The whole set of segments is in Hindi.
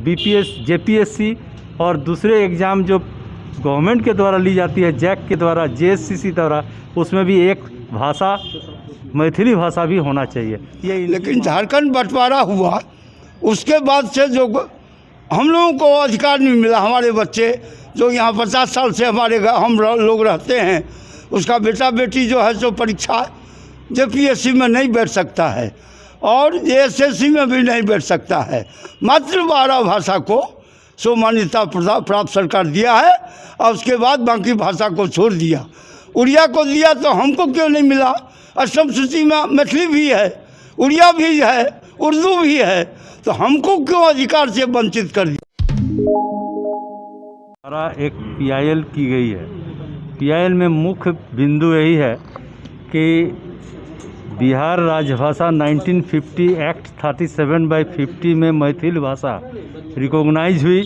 बीपीएस जेपीएससी और दूसरे एग्ज़ाम जो गवर्नमेंट के द्वारा ली जाती है, जैक के द्वारा, जेएससीसी द्वारा, उसमें भी एक भाषा मैथिली भाषा भी होना चाहिए। ये लेकिन झारखंड बंटवारा हुआ उसके बाद से जो हम लोगों को अधिकार नहीं मिला, हमारे बच्चे जो यहाँ 50 साल से हम लोग रहते हैं, उसका बेटा बेटी जो है सो परीक्षा जेपीएससी में नहीं बैठ सकता है और एसएससी में भी नहीं बैठ सकता है। मातृभाषा भाषा को सो मान्यता प्राप्त सरकार दिया है और उसके बाद बाकी भाषा को छोड़ दिया। उड़िया को दिया तो हमको क्यों नहीं मिला? अष्टम सूची में मैथिली भी है, उड़िया भी है, उर्दू भी है, तो हमको क्यों अधिकार से वंचित कर दिया? हमारा एक पीआईएल की गई है। पीआईएल में मुख्य बिंदु यही है कि बिहार राजभाषा 1950 एक्ट 37/50 में मैथिली भाषा रिकॉग्नाइज हुई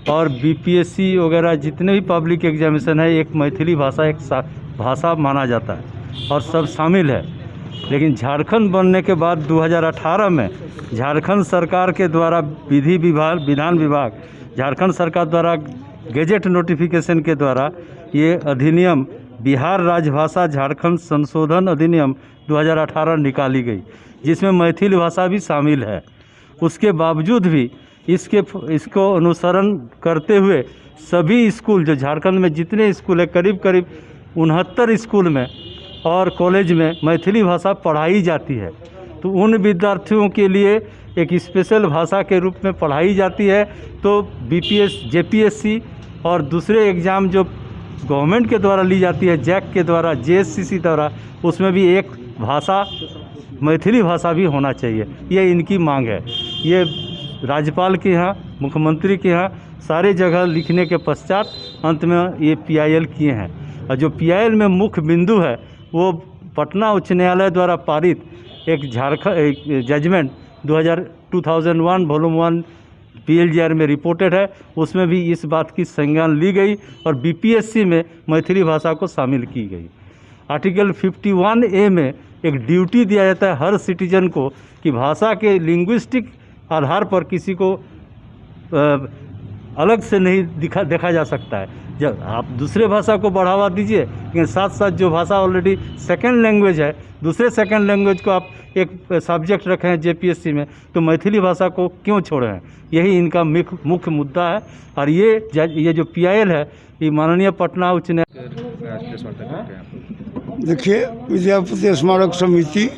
और बीपीएससी वगैरह जितने भी पब्लिक एग्जामिनेशन है, एक मैथिली भाषा एक भाषा माना जाता है और सब शामिल है। लेकिन झारखंड बनने के बाद 2018 में झारखंड सरकार के द्वारा विधान विभाग झारखंड सरकार द्वारा गैजेट नोटिफिकेशन के द्वारा ये अधिनियम बिहार राजभाषा झारखंड संशोधन अधिनियम 2018 निकाली गई, जिसमें मैथिली भाषा भी शामिल है। उसके बावजूद भी इसको अनुसरण करते हुए सभी स्कूल जो झारखंड में जितने स्कूल है, करीब 69 स्कूल में और कॉलेज में मैथिली भाषा पढ़ाई जाती है। तो उन विद्यार्थियों के लिए एक स्पेशल भाषा के रूप में पढ़ाई जाती है। तो बीपीएस जेपीएससी और दूसरे एग्ज़ाम जो गवर्नमेंट के द्वारा ली जाती है, जैक के द्वारा, जेएससीसी द्वारा, उसमें भी एक भाषा मैथिली भाषा भी होना चाहिए। ये इनकी मांग है। ये राज्यपाल के यहाँ, मुख्यमंत्री के यहाँ सारे जगह लिखने के पश्चात अंत में ये पीआईएल किए हैं। और जो पीआईएल में मुख्य बिंदु है वो पटना उच्च न्यायालय द्वारा पारित एक जजमेंट 2001 वॉल्यूम 1 पीएलजीआर में रिपोर्टेड है। उसमें भी इस बात की संज्ञान ली गई और बीपीएससी में मैथिली भाषा को शामिल की गई। आर्टिकल 51A में एक ड्यूटी दिया जाता है हर सिटीजन को कि भाषा के लिंग्विस्टिक आधार पर किसी को अलग से नहीं देखा जा सकता है। जब आप दूसरे भाषा को बढ़ावा दीजिए, लेकिन साथ साथ जो भाषा ऑलरेडी सेकंड लैंग्वेज है, दूसरे सेकंड लैंग्वेज को आप एक सब्जेक्ट रखे हैं जेपीएससी में, तो मैथिली भाषा को क्यों छोड़े हैं? यही इनका मुख्य मुद्दा है। और ये जो पीआईएल है, ये माननीय पटना उच्च देखिए, विद्यापति स्मारक समिति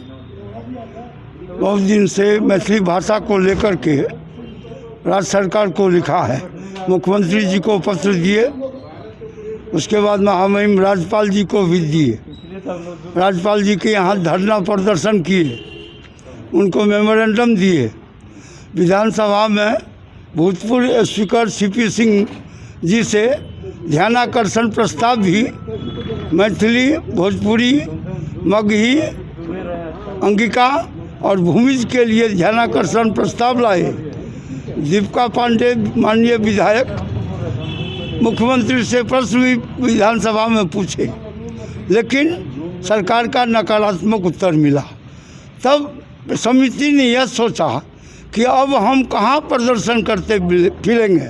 बहुत दिन से मैथिली भाषा को लेकर के राज्य सरकार को लिखा है, मुख्यमंत्री जी को पत्र दिए, उसके बाद महामहिम राज्यपाल जी को भी दिए। राज्यपाल जी के यहाँ धरना प्रदर्शन किए, उनको मेमोरेंडम दिए। विधानसभा में भूतपूर्व स्पीकर सीपी सिंह जी से ध्यानाकर्षण प्रस्ताव भी मैथिली, भोजपुरी, मगही, अंगिका और भूमिज के लिए ध्यानाकर्षण प्रस्ताव लाए। दीपिका पांडे माननीय विधायक मुख्यमंत्री से प्रश्न भी विधानसभा में पूछे, लेकिन सरकार का नकारात्मक उत्तर मिला। तब समिति ने यह सोचा कि अब हम कहाँ प्रदर्शन करते फिरेंगे।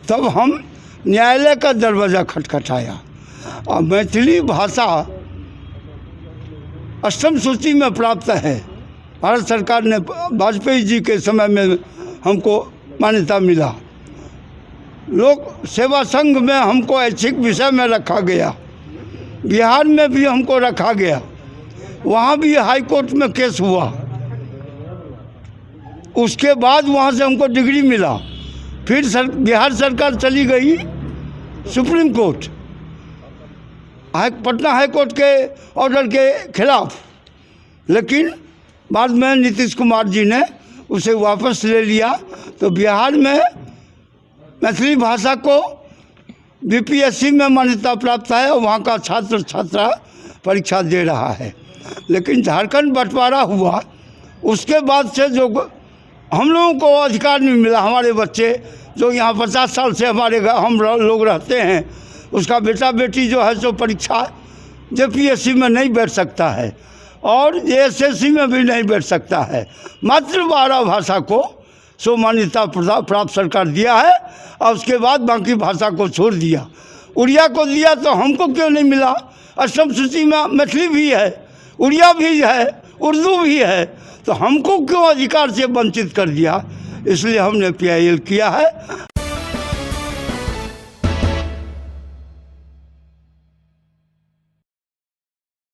तब हम न्यायालय का दरवाज़ा खटखटाया और मैथिली भाषा अष्टम सूची में प्राप्त है। भारत सरकार ने वाजपेयी जी के समय में हमको मान्यता मिला। लोक सेवा संघ में हमको ऐच्छिक विषय में रखा गया, बिहार में भी हमको रखा गया, वहाँ भी हाई कोर्ट में केस हुआ। उसके बाद वहाँ से हमको डिग्री मिला। फिर बिहार सरकार चली गई supreme court, Patna high court के ऑर्डर के खिलाफ, लेकिन बाद में नीतीश कुमार जी ने उसे वापस ले लिया। तो बिहार में मैथिली भाषा को बीपीएससी में मान्यता प्राप्त है और वहाँ का छात्र छात्रा परीक्षा दे रहा है। लेकिन झारखंड बंटवारा हुआ उसके बाद से जो हम लोगों को अधिकार नहीं मिला, हमारे बच्चे जो यहाँ 50 साल से हम लोग रहते हैं, उसका बेटा बेटी जो है सो परीक्षा जेपीएससी में नहीं बैठ सकता है और एसएससी में भी नहीं बैठ सकता है। मातृभाषा भाषा को सो मान्यता प्राप्त सरकार दिया है, और उसके बाद बाकी भाषा को छोड़ दिया। उड़िया को दिया तो हमको क्यों नहीं मिला? अष्टम सूची में मैथिली भी है, उड़िया भी है, उर्दू भी है, तो हमको क्यों अधिकार से वंचित कर दिया? इसलिए हमने PIL किया है।